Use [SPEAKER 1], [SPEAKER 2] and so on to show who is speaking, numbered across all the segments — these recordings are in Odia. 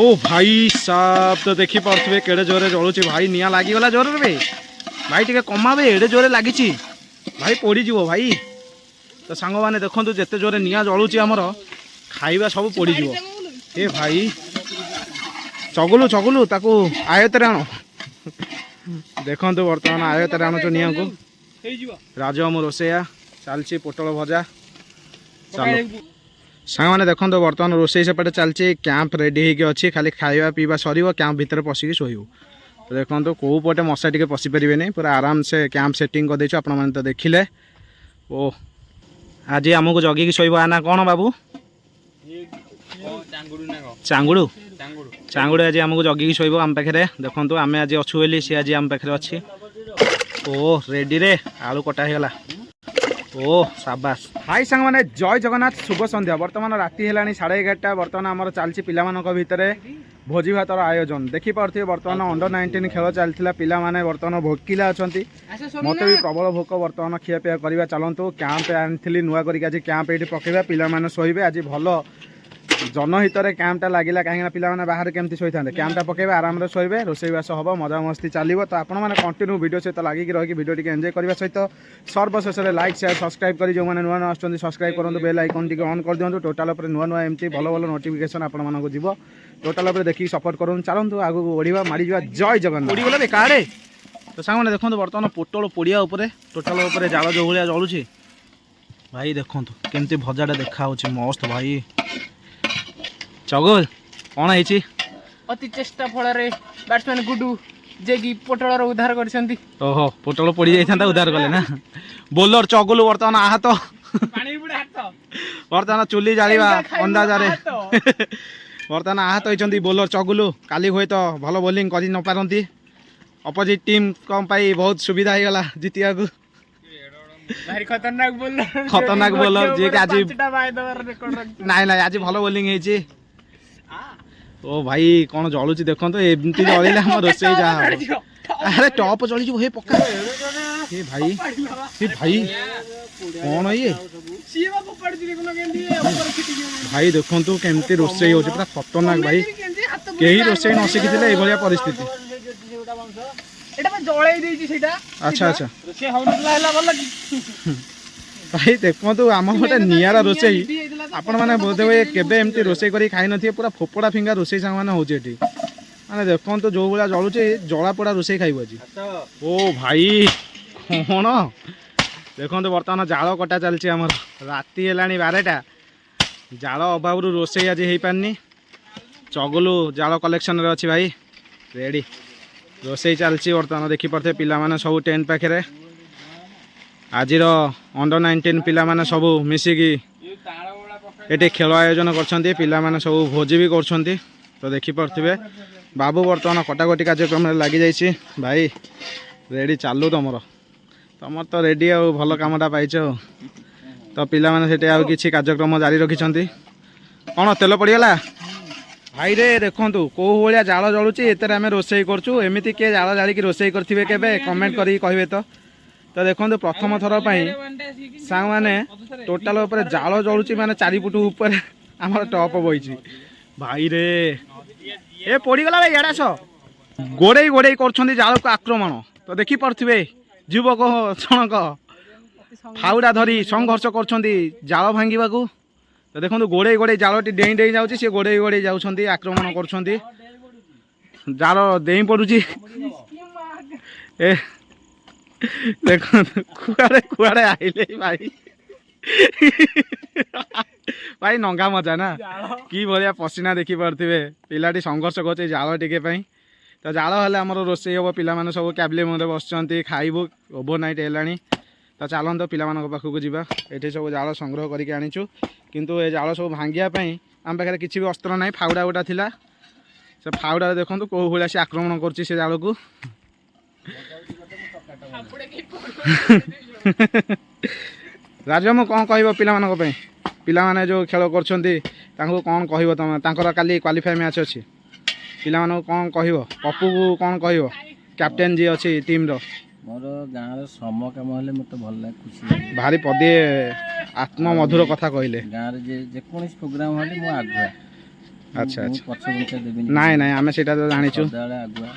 [SPEAKER 1] ओ भाई साहब तो देखी पारे केड़े जोरे जलुची भाई निया लागिगला जोर रे भाई टे कमावे एड़े जोरे लगी भाई पोड़ी जीवो भाई तो सांग मैंने देखो जिते जोरे निया जलुची आमर खाइबा सब पोड़ी जीवो ए भाई चगुलु चगुलु ताकू आयतरे आण देखो बर्तमान आयतरे आणुच निया को राजम रोसैया चलची पोटल भजा चलो सांग मैंने देखो बर्तमान रोसई सेपटे चलती कैंप रेडी होगी अच्छी खाली खाଇବା पीवा सर कैंप भितर पशिकी शोबू तो देखो कौ पटे मशा टे पशिपारे नहीं पूरा आराम से कैंप सेटिंग कर देचु आपण मैंने तो देखिले ओ आज आमको जगिकी शोब ना कौन बाबू चांगुड़ू चांगुड़ू आज आमको जगिकी शोब आम पाखे देखो आम आज अच्छु बोली सी आज आम पाखे अच्छी ओ रेडी रे आलू कटा हो गला ओ साबास हाई सांग मैंने जय जगन्नाथ शुभ संध्या बर्तमान राति है 11:30 बर्तमान आमर चलती पिला भितर भोजी भातर आयोजन देखी पारे बर्तमान अंडर-19 खेल चलता पिला माने बर्तमान भोकिला अच्छा मत भी प्रबल भोक बर्तमान खियापिया करवा चलतु कैंप आनी नुआ कर कैंप ये पकेबा पिला माने शोबे आज भल जनहित कैंपटा लगिला कहीं पिला बाहर केमती शोई था कैंपटा पकेबा आराम शोबे रोसईबास हम मजा मस्ती चलो तो आपण मैंने कंटिन्यू वीडियो सहित लगिक रही वीडियो टी एंजॉय करने सहित सर्वशेष लाइक शेयर सब्सक्राइब कर जो मैंने नुआ नुआ आसुँच सब्सक्राइब करूँ बेल आइकन टी ऑन कर दिखाँ टोटाल नुआ नुआ एमती भल भल नोटिफिकेशन आपण जीव टोटाल देखिए सपोर्ट करूँ चलतु आगू बढ़िया माड़ी जा जय जगन्नाथ पड़ी गला बेकारे तो सांग मैंने देखो बर्तमान पोटल पोड़िया टोटाल जाल जो भाया जलुची भाई देखो केमती भजाटा देखा मस्त भाई चगुल कौन है
[SPEAKER 2] अति चेष्टा फल बैट्समैन गुडू जे कि पोटल उद्धार कर
[SPEAKER 1] ओहो पोटल पड़ी जाता उद्धार कले ना बोलर चगुल बर्तमान आहत बर्तमान चुली जाड़ा अंदाज बर्तमान आहत होती बोलर चगुलु काली हुए तो भल बोलिंग कर न पारती अपोजिट टीम कम बहुत सुविधा हो गला जीतिया को खतरनाक बोलर जी आज ना आज भल बोलिंग है ओ भाई कौन जलुची देखो एमती जलिले हम रोसई जहाँ अरे टॉप चली हे पक्का हे भाई कौन ये भाई देखो केमती रोसई हो पूरा खतरनाक भाई कहीं रोसई न शिखी ये परिस्थिति अच्छा अच्छा भाई देखो आम गोटे निरा रोसई आपण मैंने बोधे हुए केबे एमती रोसई कर खाई नी पूरा फोपड़ा फिंगा रोसई सांग मैंने हो माने देखो जो भाया जलुचे जला पोड़ा रोसई खाइब आज ओ भाई कौन देखो बर्तमान जाल कटा चलती आमर राति है 12टा जाल अभाव रोसई आज हो पारनी चगुलु जाल कलेक्शन अच्छी भाई रेडी रोसई चलती बर्तमान देखिपे पिला माने सब टेंट पाखे आज अंडर-19 पिला माने सब मिसिकी ये खेल आयोजन कर सब भोजी भी कर तो देखिपे बाबू बर्तमान कटाकटी कार्यक्रम लगी जाइए भाई रेडी चालू तुमर तो रेडी आ भल कमटा पाइच तो पिला माने सेटे आउ किछि कार्यक्रम जारी रखिछंती कौन तेल पड़गला भाई रे देखु कौ भाया जाल जलुची एतरे आम रोसई करछु एमती किए जाल जालिकी रोसई करथिबे केबे कमेंट करी कहबे तो देखो प्रथम थर सांग मैंने टोटाल जाल जलुची माने 4 फुट ऊपर आमर टॉप बही भाई रे ए पड़गला भाई एडास गोड़े गोड़े कर जाल को आक्रमण तो देखी पारे युवक जनक फाउड़ा धरी संघर्ष कर जाल भांगा तो देखो गोड़े गोड़े जाल डेई डेई जाऊँगी सी गोड़े गोड़े जाऊँच आक्रमण कर जाल डेई पड़ुची ए देखो कुआड़े कुआड़े आइले भाई भाई नंगा मजा ना कि भाया पसीना देखी पारे पिलाटी संघर्ष कर जाल टिके तो जाल हेल्ले आमर रोसई हम पिला माने सब कैबिले मध्य बस खाइबू ओभर नाइट है तो चलत पिला पाखक जावा ये सब जाल संग्रह करके आनीचु किंतु ए जाल सब भांगापी आम पाखे किसी भी अस्त्र ना फाउड़ा गोटा थिला से फाउड़ा देखो कौ भाया सी आक्रमण कर जाल को राजम कौन कह पिला पिला माने जो खेल कर कौन कह तुम काली क्वालिफाई मैच अच्छी पिला कौन कह पप्पू को कौन कह कैप्टेन जी अच्छी टीम रो
[SPEAKER 3] मोर गाँव श्रम कम हेल्ले मत भल लगे खुशी
[SPEAKER 1] भारी पदे आत्ममधुर कथा कहले
[SPEAKER 3] गाँव जेकोसी प्रोग्राम हेल्ले मु आगुआ
[SPEAKER 1] ଆଚ୍ଛା ଆଚ୍ଛା
[SPEAKER 3] ପଛ ଘୁଞ୍ଚା ଦେବିନି
[SPEAKER 1] ନାଇଁ ନାଇଁ ଆମେ ସେଇଟା ତ ଜାଣିଛୁ
[SPEAKER 3] ସଦାବେଳେ ଆଗୁଆ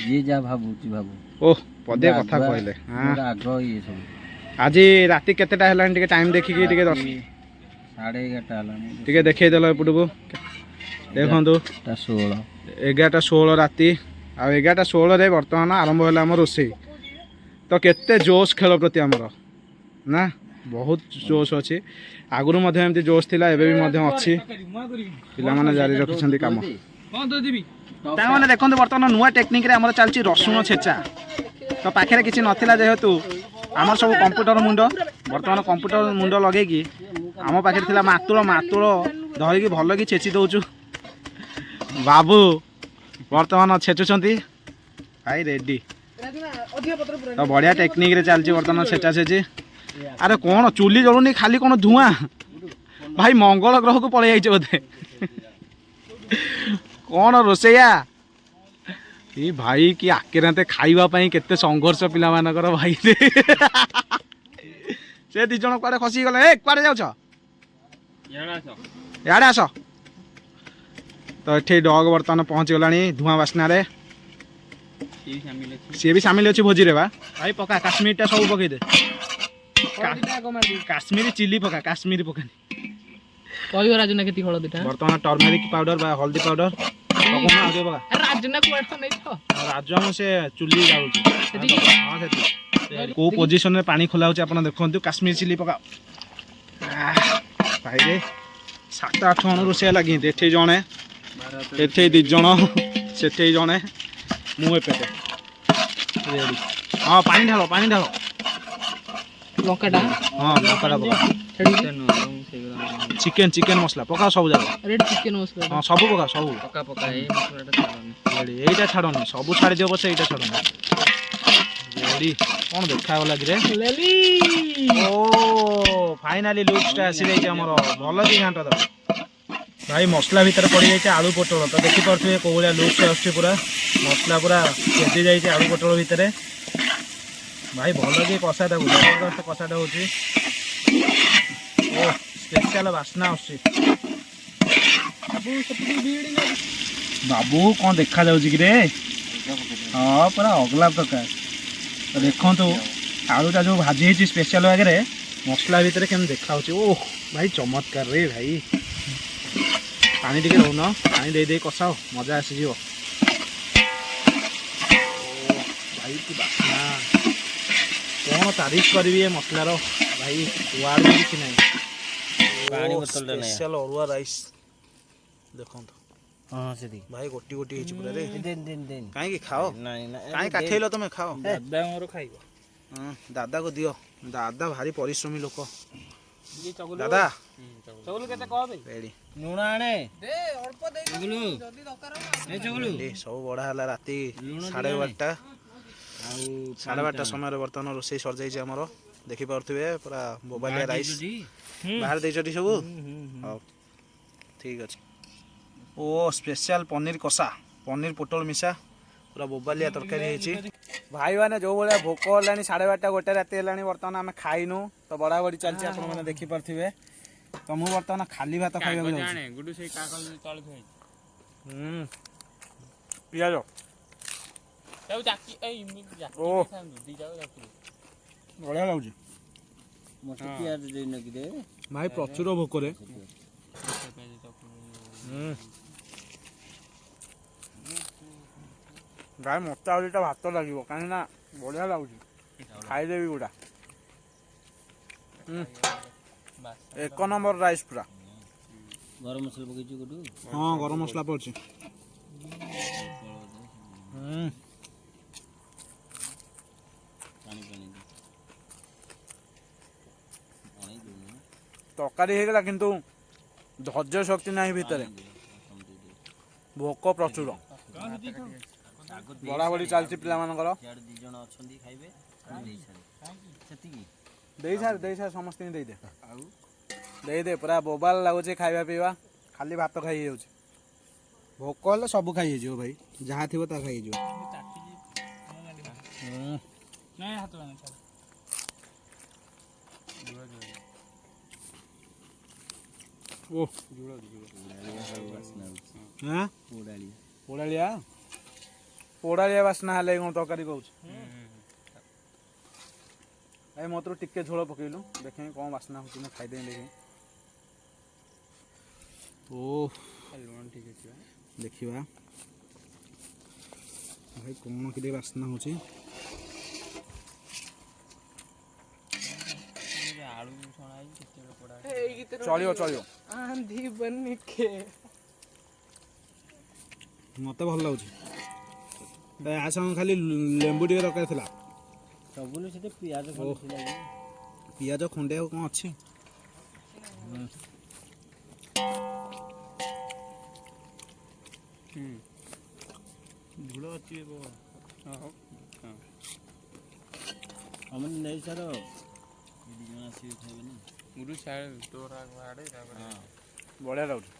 [SPEAKER 3] ଯିଏ ଯାହା ଭାବୁଛି ଭାବୁ
[SPEAKER 1] ଓହ ପଦେ କଥା
[SPEAKER 3] ଆଗୁଆ,
[SPEAKER 1] କହିଲେ ହଁ
[SPEAKER 3] ମୋର ଆଗ ଇଏ ସବୁ
[SPEAKER 1] ଆଜି ରାତି କେତେଟା ହେଲାଣି ଟିକେ ଟାଇମ୍ ଦେଖିକି ଟିକେ
[SPEAKER 3] ରାତି 11:30 ହେଲାଣି
[SPEAKER 1] ଟିକେ ଦେଖେଇଦେଲ ଏପଟକୁ ଦେଖନ୍ତୁ
[SPEAKER 3] 11:16
[SPEAKER 1] 11:16 ରାତି ଆଉ 11:16ରେ ବର୍ତ୍ତମାନ ଆରମ୍ଭ ହେଲା ଆମ ରୋଷେଇ ତ କେତେ ଜୋସ୍ ଖେଳ ପ୍ରତି ଆମର ନା ବହୁତ ଜୋସ୍ ଅଛି ଆଗରୁ ମଧ୍ୟ ଏମିତି ଜୋସ୍ ଥିଲା ଏବେ ବି ମଧ୍ୟ ଅଛି ପିଲାମାନେ ଜାରି ରଖିଛନ୍ତି କାମ ତାମାନେ ଦେଖନ୍ତୁ ବର୍ତ୍ତମାନ ନୂଆ ଟେକ୍ନିକ୍ରେ ଆମର ଚାଲିଛି ରସୁଣ ଛେଚା ତ ପାଖରେ କିଛି ନଥିଲା ଯେହେତୁ ଆମର ସବୁ କମ୍ପ୍ୟୁଟର ମୁଣ୍ଡ ବର୍ତ୍ତମାନ କମ୍ପ୍ୟୁଟର ମୁଣ୍ଡ ଲଗେଇକି ଆମ ପାଖରେ ଥିଲା ମାତୁଳ ଧରିକି ଭଲ କି ଛେଚି ଦେଉଛୁ ବାବୁ ବର୍ତ୍ତମାନ ଛେଚୁଛନ୍ତି ଭାଇ ରେଡି ତ ବଢ଼ିଆ ଟେକ୍ନିକ୍ରେ ଚାଲିଛି ବର୍ତ୍ତମାନ ଛେଚା ଛେଚି ଆରେ କ'ଣ ଚୁଲି ଜଳୁନି ଖାଲି କ'ଣ ଧୂଆଁ ଭାଇ ମଙ୍ଗଳ ଗ୍ରହକୁ ପଳେଇ ଯାଇଛ ବୋଧେ କ'ଣ ରୋଷେଇଆ ଏଇ ଭାଇ କି ଆକେରାନ୍ତେ ଖାଇବା ପାଇଁ କେତେ ସଂଘର୍ଷ ପିଲାମାନଙ୍କର ଭାଇ ସେ ଦି ଜଣ କୁଆଡ଼େ ଖସିଗଲେ ଏ କୁଆଡ଼େ ଯାଉଛ ଇଆଡ଼େ ଆସ ତ ଏଠି ଡଗ୍ ବର୍ତ୍ତମାନ ପହଞ୍ଚିଗଲାଣି ଧୂଆଁ ବାସ୍ନାରେ ସିଏ ବି ସାମିଲ ଅଛି ଭୋଜିରେ ବା ଭାଇ ପକା କାଶ୍ମୀରଟା ସବୁ ପକେଇଦେ କାଶ୍ମୀରୀ ଚିଲି ପକା କାଶ୍ମୀରୀ ପକାନି
[SPEAKER 2] କହିବ ରାଜୁନା କେତେ ହଳଦୀଟା
[SPEAKER 1] ବର୍ତ୍ତମାନ ଟର୍ମେରିକ ପାଉଡର ବା ହଳଦୀ ପାଉଡର ପକଉନା ଆଉ ଟିକେ ପକା
[SPEAKER 2] ରାଜୁନା କୁଆଡେ ନେଇଛ
[SPEAKER 1] ରାଜୁ ଆମ ସେ ଚୁଲି ଯାଉଛି ହଁ ସେଠି କୋଉ ପୋଜିସନରେ ପାଣି ଖୋଲା ହଉଛି ଆପଣ ଦେଖନ୍ତୁ କାଶ୍ମୀର ଚିଲି ପକା ଭାଇରେ 7-8 ଜଣ ରୋଷେଇଆ ଲାଗିନ୍ତି ଏଠି ଜଣେ ଏଠି 2 ଜଣ ସେଠି ଜଣେ ମୁଁ ଏପଟେ ରେଡି ହଁ ପାଣି ଢାଳ
[SPEAKER 2] ଲଙ୍କାଟା
[SPEAKER 1] ହଁ ଲଙ୍କାଟା ପକା ଚିକେନ ମସଲା ପକାଅ ସବୁ ଯାକ
[SPEAKER 2] ରେଡ୍ ଚିକେନ ମସଲା
[SPEAKER 1] ହଁ ସବୁ ପକା ସବୁ
[SPEAKER 2] ପକା ଏଇ ମସଲାଟା ଛାଡ଼ନି
[SPEAKER 1] ରେଡି ଏଇଟା ଛାଡ଼ନି ସବୁ ଛାଡ଼ିଦିଅ ପଛେ ଏଇଟା ଛାଡ଼ନି ରେଡି କ'ଣ ଦେଖାଗଲା କିରେ ଓ ଫାଇନାଲି ଲୁକ୍ସଟା ଆସିଯାଇଛି ଆମର ଭଲ କି ଘାଣ୍ଟ ଦେବ ଭାଇ ମସଲା ଭିତରେ ପଡ଼ିଯାଇଛି ଆଳୁ ପୋଟଳ ତ ଦେଖିପାରୁଥିବେ କେଉଁ ଭଳିଆ ଲୁକ୍ସ ଆସୁଛି ପୁରା ମସଲା ପୁରା ଛେଦି ଯାଇଛି ଆଳୁ ପୋଟଳ ଭିତରେ ଭାଇ ଭଲ କି କଷାଟା ଜବରଦସ୍ତ କଷାଟା ହେଉଛି ଓ ସ୍ପେଶାଲ ବାସ୍ନା ଆସୁଛି ବାବୁ କ'ଣ ଦେଖାଯାଉଛି କିରେ ହଁ ପୁରା ଅଗଲା ପ୍ରକାର ତ ଦେଖନ୍ତୁ ଆଳୁଟା ଯେଉଁ ଭାଜି ହେଇଛି ସ୍ପେଶାଲ ଆଗରେ ମସଲା ଭିତରେ କେମିତି ଦେଖାଯାଉଛି ଓହ ଭାଇ ଚମତ୍କାର ରେ ଭାଇ ପାଣି ଟିକେ ରହୁନ ପାଣି ଦେଇ କଷାଅ ମଜା ଆସିଯିବ ଭାଇ କି ବାସ୍ନା କ'ଣ ତାରିଫ କରିବି ଏ ମସଲାର ଭାଇ ୱାର୍ଡ ବି କିଛି ନାହିଁ ସ୍ପେଶାଲ ଅରୁଆ ରାଇସ୍ ଦେଖନ୍ତୁ
[SPEAKER 3] ହଁ ସେଠି
[SPEAKER 1] ଭାଇ ଗୋଟି ହେଇଛି ପୁରା ରେ
[SPEAKER 3] ଦେନ୍
[SPEAKER 1] କାହିଁକି ଖାଅ କାହିଁ କାଠେଇଲ ତମେ ଖାଅ
[SPEAKER 2] ଦାଦା ମୋର ଖାଇବ
[SPEAKER 1] ଦାଦାକୁ ଦିଅ ଦାଦା ଭାରି ପରିଶ୍ରମୀ ଲୋକ ଦାଦା
[SPEAKER 2] କେତେ କହ
[SPEAKER 1] ରେଡି
[SPEAKER 3] ଲୁଣ ଆଣେ
[SPEAKER 1] ସବୁ ବଢା ହେଲା ରାତି 12:30
[SPEAKER 3] ଆଉ
[SPEAKER 1] 12:30 ସମୟରେ ବର୍ତ୍ତମାନ ରୋଷେଇ ସରିଯାଇଛି ଆମର ଦେଖିପାରୁଥିବେ ପୁରା ବୋବାଲିଆ ରାଇସ୍ ବାହାରେ ଦେଇଛନ୍ତି ସବୁ ହଉ ଠିକ୍ ଅଛି ଓ ସ୍ପେଶାଲ ପନିର କଷା ପନିର ପୋଟଳ ମିଶା ପୁରା ବୋବାଲିଆ ତରକାରୀ ହେଇଛି ଭାଇମାନେ ଯେଉଁ ଭଳିଆ ଭୋକ ହେଲାଣି 12:30 1 ରାତି ହେଲାଣି ବର୍ତ୍ତମାନ ଆମେ ଖାଇନୁ ତ ବଢ଼ାବଢ଼ି ଚାଲିଛି ଆପଣମାନେ ଦେଖିପାରୁଥିବେ ତ ମୁଁ ବର୍ତ୍ତମାନ ଖାଲି ଭାତ ଖାଇବାକୁ ଯାଉଛି ପିଆଜ ଓ ବଢ଼ିଆ ଲାଗୁଛି
[SPEAKER 3] ମତେ ପିଆଜ ଦେଇନ କି ରେ
[SPEAKER 1] ଭାଇ ପ୍ରଚୁର ଭୋକରେ ଭାଇ ମତେ ଆଉ ଦୁଇଟା ଭାତ ଲାଗିବ କାହିଁକି ନା ବଢ଼ିଆ ଲାଗୁଛି ଖାଇଦେବି ଗୁଡ଼ା ଏକ ନମ୍ବର ରାଇସ୍ ପୁରା
[SPEAKER 3] ଗରମ ମସଲା ପକେଇଛୁ ଗୋଟୁ
[SPEAKER 1] ହଁ ଗରମ ମସଲା ପଡୁଛି ତରକାରୀ ହେଇଗଲା କିନ୍ତୁ ଧୈର୍ଯ୍ୟ ଶକ୍ତି ନାହିଁ ଭିତରେ ଭୋକ ପ୍ରଚୁର ବଢ଼ାବଢ଼ି ଚାଲିଛି ପିଲାମାନଙ୍କର ଦେଇସାର ସମସ୍ତଙ୍କୁ ଦେଇଦେ ଦେଇଦେ ପୁରା ବୋବାଲ ଲାଗୁଛି ଖାଇବା ପିଇବା ଖାଲି ଭାତ ଖାଇ ହେଇଯାଉଛି ଭୋକ ହେଲେ ସବୁ ଖାଇ ହେଇଯିବ ଭାଇ ଯାହା ଥିବ ତାହା ଖାଇ ହେଇଯିବ ଓ
[SPEAKER 3] ପୋଡ଼ାଳିଆ ସବୁ ବାସ୍ନା ହେଉଛି
[SPEAKER 1] ହଁ
[SPEAKER 3] ପୋଡ଼ାଳିଆ
[SPEAKER 1] ପୋଡ଼ାଳିଆ ପୋଡ଼ାଳିଆ ବାସ୍ନା ହେଲେ କ'ଣ ତରକାରୀ କହୁଛୁ ଭାଇ ମତେ ଟିକେ ଝୋଳ ପକେଇଲୁ ଦେଖେ କ'ଣ ବାସ୍ନା ହେଉଛି ମୁଁ ଖାଇଦେବି ଦେଖେ ଓ
[SPEAKER 2] ଲୁଣ ଠିକ ଅଛି
[SPEAKER 1] ଦେଖିବା ଭାଇ କ'ଣ କିରେ ବାସ୍ନା ହେଉଛି
[SPEAKER 3] ଆଳୁ ଛଣା ହେଇଛି କେତେବେଳେ ପୋଡ଼ା
[SPEAKER 1] ଚଳିବ ଚଳିବ
[SPEAKER 2] ଆନ୍ଧି ବନି କେ
[SPEAKER 1] ମତେ ଭଲ ଲାଗୁଛି ଆ ସାଙ୍ଗ ଖାଲି ଲେମ୍ବୁ ଟିକେ ଦରକାର ଥିଲା
[SPEAKER 3] ସବୁବେଳେ ସେଠି ପିଆଜ
[SPEAKER 1] ଓଃ।
[SPEAKER 3] ଥିଲା କି
[SPEAKER 1] ପିଆଜ ଖଣ୍ଡେ ଆଉ କ'ଣ ଅଛି
[SPEAKER 3] ଝୁଳ ଅଛି ଆମେ ନେଇ ସାର ଦି ଜଣ ଆସିକି ଖାଇବେ ନା
[SPEAKER 2] ଗୁରୁ ଛାଡ଼ ତୋର ଆଗ ଆଡ଼େ ତାପରେ
[SPEAKER 1] ବଢ଼ିଆ ଲାଗୁଛି